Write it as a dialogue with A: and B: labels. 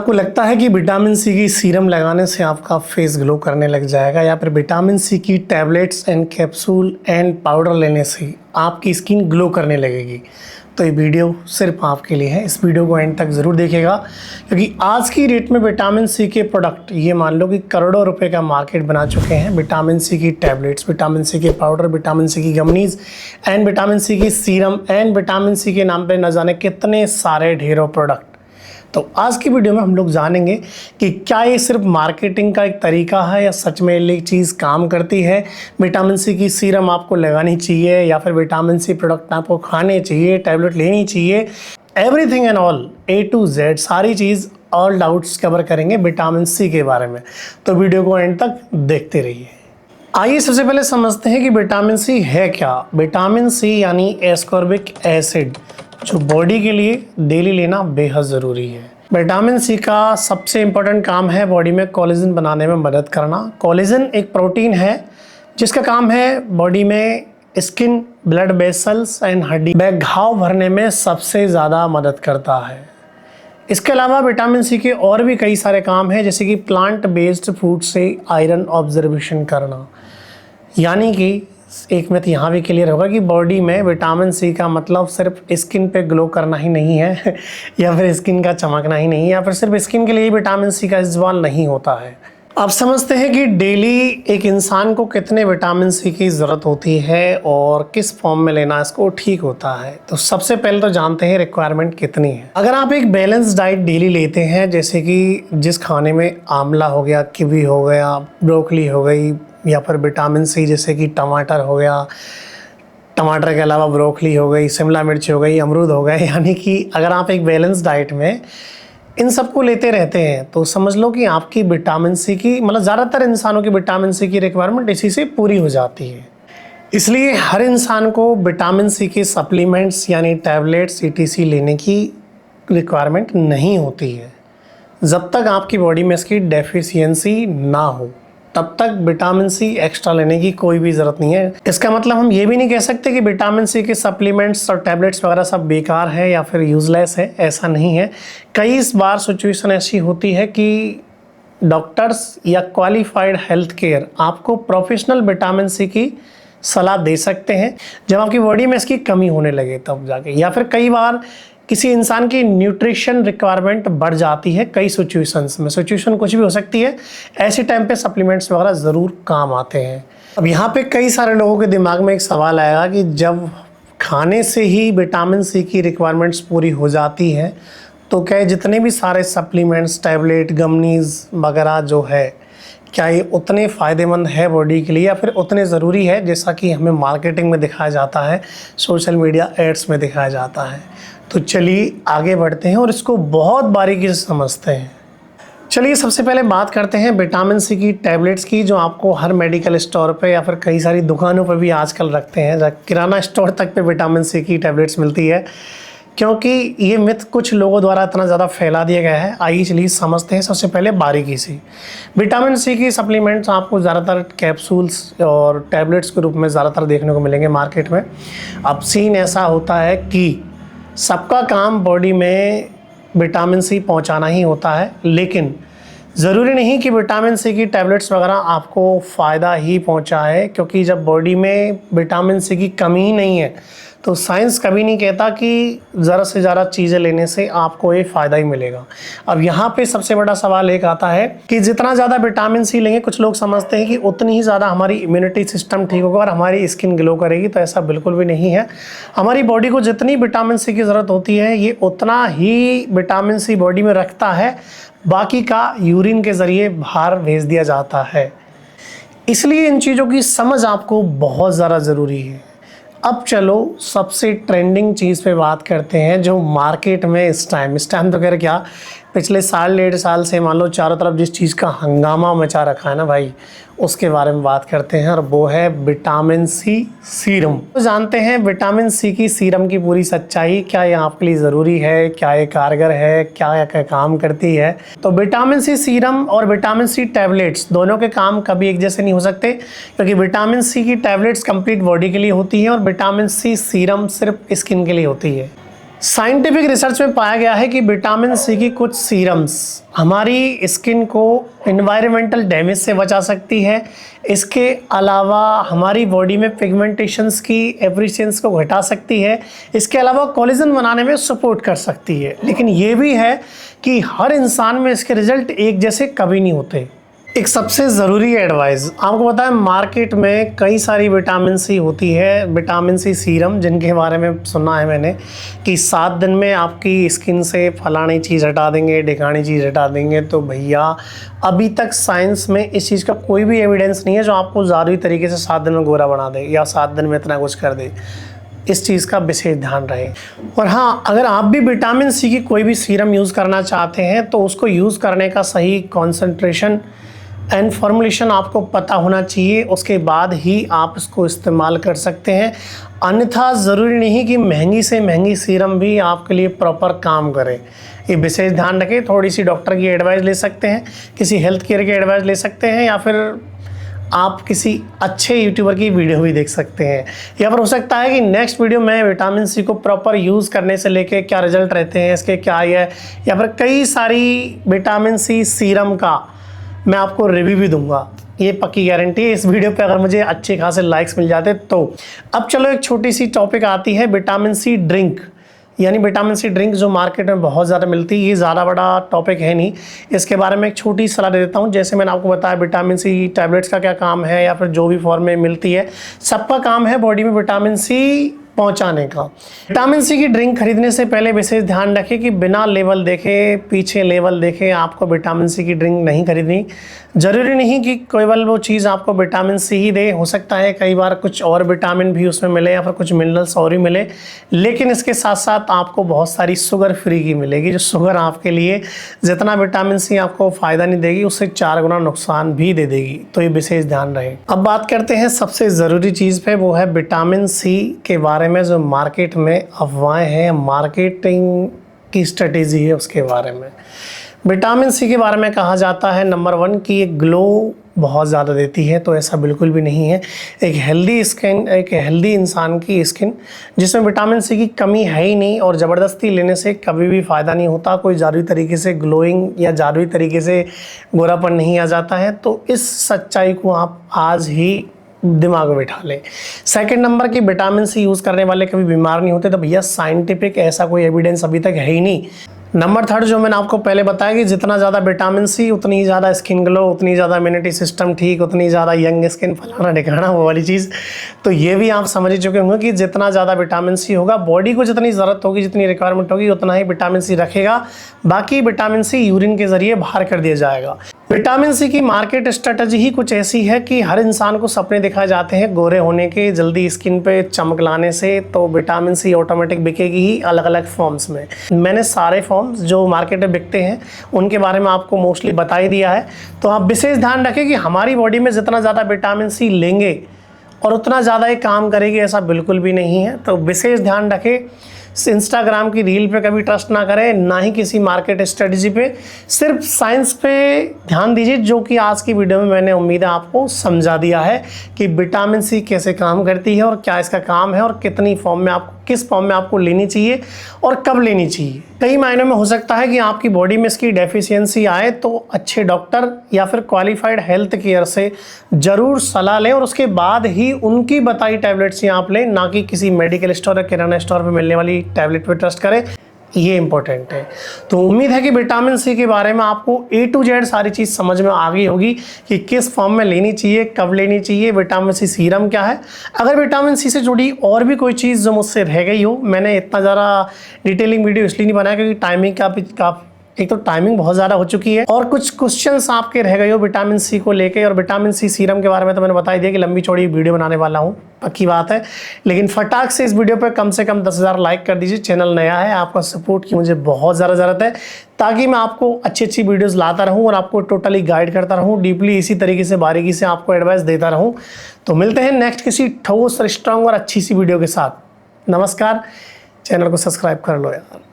A: आपको लगता है कि विटामिन सी की सीरम लगाने से आपका फेस ग्लो करने लग जाएगा या फिर विटामिन सी की tablets and capsule and powder लेने से आपकी स्किन ग्लो करने लगेगी, तो ये वीडियो सिर्फ आपके लिए है। इस वीडियो को एंड तक ज़रूर देखिएगा, क्योंकि आज की डेट में विटामिन सी के प्रोडक्ट ये मान लो कि करोड़ों रुपए का मार्केट बना चुके हैं। विटामिन सी की टैबलेट्स, विटामिन सी के पाउडर, विटामिन सी की गमनीज एंड विटामिन सी की सीरम एंड विटामिन सी के नाम पे न जाने कितने सारे ढेरों प्रोडक्ट। तो आज की वीडियो में हम लोग जानेंगे कि क्या ये सिर्फ मार्केटिंग का एक तरीका है या सच में ये चीज़ काम करती है। विटामिन सी की सीरम आपको लगानी चाहिए या फिर विटामिन सी प्रोडक्ट आपको खाने चाहिए, टैबलेट लेनी चाहिए। Everything and all A to Z सारी चीज़, ऑल डाउट्स कवर करेंगे विटामिन सी के बारे में, तो वीडियो को एंड तक देखते रहिए। आइए सबसे पहले समझते हैं कि विटामिन सी है क्या। विटामिन सी यानी एस्कॉर्बिक एसिड, जो बॉडी के लिए डेली लेना बेहद ज़रूरी है। विटामिन सी का सबसे इम्पोर्टेंट काम है बॉडी में कोलेजन बनाने में मदद करना। कोलेजन एक प्रोटीन है जिसका काम है बॉडी में स्किन, ब्लड वेसल्स एंड हड्डी में घाव भरने में सबसे ज़्यादा मदद करता है। इसके अलावा विटामिन सी के और भी कई सारे काम हैं, जैसे कि प्लांट बेस्ड फूड से आयरन ऑब्जर्वेशन करना। यानी कि एक मिनट यहाँ भी क्लियर होगा कि बॉडी में विटामिन सी का मतलब सिर्फ स्किन पे ग्लो करना ही नहीं है या फिर स्किन का चमकना ही नहीं है, या फिर सिर्फ स्किन के लिए विटामिन सी का इस्तेमाल नहीं होता है। अब समझते हैं कि डेली एक इंसान को कितने विटामिन सी की ज़रूरत होती है और किस फॉर्म में लेना इसको ठीक होता है। तो सबसे पहले तो जानते हैं रिक्वायरमेंट कितनी है। अगर आप एक बैलेंस डाइट डेली लेते हैं, जैसे कि जिस खाने में आंवला हो गया, कीवी हो गया, ब्रोकली हो गई, या फिर विटामिन सी जैसे कि टमाटर हो गया, टमाटर के अलावा ब्रोकली हो गई, शिमला मिर्च हो गई, अमरूद हो गए, यानी कि अगर आप एक बैलेंस डाइट में इन सबको लेते रहते हैं तो समझ लो कि आपकी विटामिन सी की मतलब ज़्यादातर इंसानों की विटामिन सी की रिक्वायरमेंट इसी से पूरी हो जाती है। इसलिए हर इंसान को विटामिन सी के सप्लीमेंट्स यानी टैबलेट्स ETC लेने की रिक्वायरमेंट नहीं होती है। जब तक आपकी बॉडी में इसकी डेफिशिएंसी ना हो तब तक विटामिन सी एक्स्ट्रा लेने की कोई भी ज़रूरत नहीं है। इसका मतलब हम ये भी नहीं कह सकते कि विटामिन सी के सप्लीमेंट्स और टैबलेट्स वगैरह सब बेकार है या फिर यूज़लेस है, ऐसा नहीं है। कई बार सिचुएशन ऐसी होती है कि डॉक्टर्स या क्वालिफाइड हेल्थ केयर आपको प्रोफेशनल विटामिन सी की सलाह दे सकते हैं जब आपकी बॉडी में इसकी कमी होने लगे तब जाके, या फिर कई बार किसी इंसान की न्यूट्रिशन रिक्वायरमेंट बढ़ जाती है कई सिचुएशंस में। सिचुएशन कुछ भी हो सकती है, ऐसे टाइम पे सप्लीमेंट्स वगैरह ज़रूर काम आते हैं। अब यहाँ पे कई सारे लोगों के दिमाग में एक सवाल आएगा कि जब खाने से ही विटामिन सी की रिक्वायरमेंट्स पूरी हो जाती है तो क्या जितने भी सारे सप्लीमेंट्स, टैबलेट, गमनीज वगैरह जो है, क्या ये उतने फ़ायदेमंद है बॉडी के लिए या फिर उतने ज़रूरी है जैसा कि हमें मार्केटिंग में दिखाया जाता है, सोशल मीडिया एड्स में दिखाया जाता है। तो चलिए आगे बढ़ते हैं और इसको बहुत बारीकी से समझते हैं। चलिए सबसे पहले बात करते हैं विटामिन सी की टैबलेट्स की, जो आपको हर मेडिकल स्टोर पे या फिर कई सारी दुकानों पे भी आजकल रखते हैं। किराना स्टोर तक पे विटामिन सी की टैबलेट्स मिलती है, क्योंकि ये मिथ कुछ लोगों द्वारा इतना ज़्यादा फैला दिया गया है। आइए चलिए समझते हैं सबसे पहले बारीकी से। विटामिन सी की सप्लीमेंट्स आपको ज़्यादातर कैप्सूल्स और टैबलेट्स के रूप में ज़्यादातर देखने को मिलेंगे मार्केट में। अब सीन ऐसा होता है कि सबका काम बॉडी में विटामिन सी पहुंचाना ही होता है, लेकिन ज़रूरी नहीं कि विटामिन सी की टैबलेट्स वगैरह आपको फ़ायदा ही पहुंचाए, क्योंकि जब बॉडी में विटामिन सी की कमी ही नहीं है तो साइंस कभी नहीं कहता कि ज़रा से ज़्यादा चीज़ें लेने से आपको ये फ़ायदा ही मिलेगा। अब यहाँ पे सबसे बड़ा सवाल एक आता है कि जितना ज़्यादा विटामिन सी लेंगे, कुछ लोग समझते हैं कि उतनी ही ज़्यादा हमारी इम्यूनिटी सिस्टम ठीक होगा और हमारी स्किन ग्लो करेगी, तो ऐसा बिल्कुल भी नहीं है। हमारी बॉडी को जितनी विटामिन सी की ज़रूरत होती है ये उतना ही विटामिन सी बॉडी में रखता है, बाकी का यूरिन के ज़रिए बाहर भेज दिया जाता है। इसलिए इन चीज़ों की समझ आपको बहुत ज़्यादा ज़रूरी है। अब चलो सबसे ट्रेंडिंग चीज़ पे बात करते हैं जो मार्केट में इस टाइम तो कह रहे क्या, पिछले साल 1.5 साल से मान लो चारों तरफ जिस चीज़ का हंगामा मचा रखा है ना भाई, उसके बारे में बात करते हैं, और वो है विटामिन सी सीरम। तो जानते हैं विटामिन सी की सीरम की पूरी सच्चाई, क्या ये आपके लिए ज़रूरी है, क्या ये कारगर है, क्या काम करती है। तो विटामिन सी सीरम और विटामिन सी टैबलेट्स दोनों के काम कभी एक जैसे नहीं हो सकते, क्योंकि विटामिन सी की टैबलेट्स कंप्लीट बॉडी के लिए होती हैं और विटामिन सी सीरम सिर्फ स्किन के लिए होती है। साइंटिफिक रिसर्च में पाया गया है कि विटामिन सी की कुछ सीरम्स हमारी स्किन को एनवायरमेंटल डैमेज से बचा सकती है। इसके अलावा हमारी बॉडी में पिगमेंटेशंस की एफिशिएंसी को घटा सकती है। इसके अलावा कोलेजन बनाने में सपोर्ट कर सकती है। लेकिन ये भी है कि हर इंसान में इसके रिजल्ट एक जैसे कभी नहीं होते। एक सबसे ज़रूरी एडवाइस आपको पता है, मार्केट में कई सारी विटामिन सी होती है, विटामिन सी सीरम, जिनके बारे में सुना है मैंने कि 7 दिन में आपकी स्किन से फलानी चीज़ हटा देंगे, ढिकानी चीज़ हटा देंगे। तो भैया अभी तक साइंस में इस चीज़ का कोई भी एविडेंस नहीं है जो आपको जादुई तरीके से 7 दिन में गोरा बना दे या 7 दिन में इतना कुछ कर दे। इस चीज़ का विशेष ध्यान रहे। और हाँ, अगर आप भी विटामिन सी की कोई भी सीरम यूज़ करना चाहते हैं तो उसको यूज़ करने का सही कॉन्सेंट्रेशन एंड फॉर्मुलेशन आपको पता होना चाहिए, उसके बाद ही आप इसको इस्तेमाल कर सकते हैं। अन्यथा ज़रूरी नहीं कि महंगी से महंगी सीरम भी आपके लिए प्रॉपर काम करे। ये विशेष ध्यान रखें। थोड़ी सी डॉक्टर की एडवाइस ले सकते हैं, किसी हेल्थ केयर की एडवाइस ले सकते हैं, या फिर आप किसी अच्छे यूट्यूबर की वीडियो भी देख सकते हैं। या फिर हो सकता है कि नेक्स्ट वीडियो में विटामिन सी को प्रॉपर यूज़ करने से लेके क्या रिजल्ट रहते हैं इसके, क्या है, या फिर कई सारी विटामिन सी सीरम का मैं आपको रिव्यू भी दूंगा। ये पक्की गारंटी है इस वीडियो पे अगर मुझे अच्छे खासे लाइक्स मिल जाते तो। अब चलो एक छोटी सी टॉपिक आती है विटामिन सी ड्रिंक, यानी विटामिन सी ड्रिंक जो मार्केट में बहुत ज़्यादा मिलती है। ये ज़्यादा बड़ा टॉपिक है नहीं, इसके बारे में एक छोटी सलाह दे देता हूँ। जैसे मैंने आपको बताया विटामिन सी टैबलेट्स का क्या काम है, या फिर जो भी फॉर्म में मिलती है, सबका काम है बॉडी में विटामिन सी पहुंचाने का। विटामिन सी की ड्रिंक खरीदने से पहले विशेष ध्यान रखें कि बिना लेवल देखे, पीछे लेवल देखे आपको विटामिन सी की ड्रिंक नहीं खरीदनी। ज़रूरी नहीं कि केवल वो चीज़ आपको विटामिन सी ही दे, हो सकता है कई बार कुछ और विटामिन भी उसमें मिले या फिर कुछ मिनरल्स और ही मिले। लेकिन इसके साथ साथ आपको बहुत सारी शुगर फ्री की मिलेगी, जो शुगर आपके लिए जितना विटामिन सी आपको फ़ायदा नहीं देगी उससे 4 गुना नुकसान भी दे देगी। तो ये विशेष ध्यान रहे। अब बात करते हैं सबसे ज़रूरी चीज़ पे, वो है विटामिन सी के बारे में जो मार्केट में अफवाहें हैं, मार्केटिंग की स्ट्रेटेजी है उसके बारे में। विटामिन सी के बारे में कहा जाता है नंबर 1 कि ये ग्लो बहुत ज़्यादा देती है, तो ऐसा बिल्कुल भी नहीं है। एक हेल्दी स्किन, एक हेल्दी इंसान की स्किन जिसमें विटामिन सी की कमी है ही नहीं, और ज़बरदस्ती लेने से कभी भी फ़ायदा नहीं होता। कोई जादुई तरीके से ग्लोइंग या जादुई तरीके से गोरापन नहीं आ जाता है। तो इस सच्चाई को आप आज ही दिमाग में बैठा लें। सेकंड नंबर की विटामिन सी यूज़ करने वाले कभी बीमार नहीं होते, तो भैया साइंटिफिक ऐसा कोई एविडेंस अभी तक है ही नहीं। नंबर 3 जो मैंने आपको पहले बताया कि जितना ज़्यादा विटामिन सी उतनी ही ज़्यादा स्किन ग्लो, उतनी ज़्यादा इम्यूनिटी सिस्टम ठीक, उतनी ज़्यादा यंग स्किन, फलाना ढिकाना वो वाली चीज़। तो ये भी आप समझ ही चुके होंगे कि जितना ज़्यादा विटामिन सी होगा, बॉडी को जितनी ज़रूरत होगी, जितनी रिक्वायरमेंट होगी, उतना ही विटामिन सी रखेगा। बाकी विटामिन सी यूरिन के ज़रिए बाहर कर दिया जाएगा। विटामिन सी की मार्केट स्ट्रेटजी ही कुछ ऐसी है कि हर इंसान को सपने दिखाए जाते हैं गोरे होने के, जल्दी स्किन पे चमक लाने से। तो विटामिन सी ऑटोमेटिक बिकेगी ही अलग अलग फॉर्म्स में। मैंने सारे फॉर्म्स जो मार्केट में बिकते हैं उनके बारे में आपको मोस्टली बता ही दिया है। तो आप विशेष ध्यान रखें कि हमारी बॉडी में जितना ज़्यादा विटामिन सी लेंगे और उतना ज़्यादा ये काम करेगी, ऐसा बिल्कुल भी नहीं है। तो विशेष ध्यान रखें, इंस्टाग्राम की रील पे कभी ट्रस्ट ना करें, ना ही किसी मार्केट स्ट्रेटजी पे। सिर्फ साइंस पे ध्यान दीजिए, जो कि आज की वीडियो में मैंने उम्मीद है आपको समझा दिया है कि विटामिन सी कैसे काम करती है और क्या इसका काम है, और कितनी फॉर्म में आपको, किस फॉर्म में आपको लेनी चाहिए और कब लेनी चाहिए। कई मायनों में हो सकता है कि आपकी बॉडी में इसकी डेफिशिएंसी आए, तो अच्छे डॉक्टर या फिर क्वालिफाइड हेल्थ केयर से ज़रूर सलाह लें और उसके बाद ही उनकी बताई टैबलेट्स ही आप लें, ना कि किसी मेडिकल स्टोर या किराना स्टोर पर मिलने वाली टैबलेट पे ट्रस्ट करें। ये इंपॉर्टेंट है। तो उम्मीद है कि विटामिन सी के बारे में आपको A to Z सारी चीज़ समझ में आ गई होगी कि किस फॉर्म में लेनी चाहिए, कब लेनी चाहिए, विटामिन सी सीरम क्या है। अगर विटामिन सी से जुड़ी और भी कोई चीज़ जो मुझसे रह गई हो, मैंने इतना ज़्यादा डिटेलिंग वीडियो इसलिए नहीं बनाया क्योंकि टाइमिंग का एक तो टाइमिंग बहुत ज़्यादा हो चुकी है, और कुछ क्वेश्चंस आपके रह गए हो विटामिन सी को लेके। और विटामिन सी सीरम के बारे में तो मैंने बता ही दिया कि लंबी चौड़ी वीडियो बनाने वाला हूँ, पक्की बात है। लेकिन फटाक से इस वीडियो पर कम से कम 10,000 लाइक कर दीजिए। चैनल नया है, आपका सपोर्ट की मुझे बहुत ज़्यादा ज़रूरत है, ताकि मैं आपको अच्छी अच्छी वीडियोज़ लाता रहूँ और आपको टोटली गाइड करता रहूँ, डीपली इसी तरीके से बारीकी से आपको एडवाइस देता रहूँ। तो मिलते हैं नेक्स्ट किसी ठोस, स्ट्रॉन्ग और अच्छी सी वीडियो के साथ। नमस्कार, चैनल को सब्सक्राइब कर लो यार।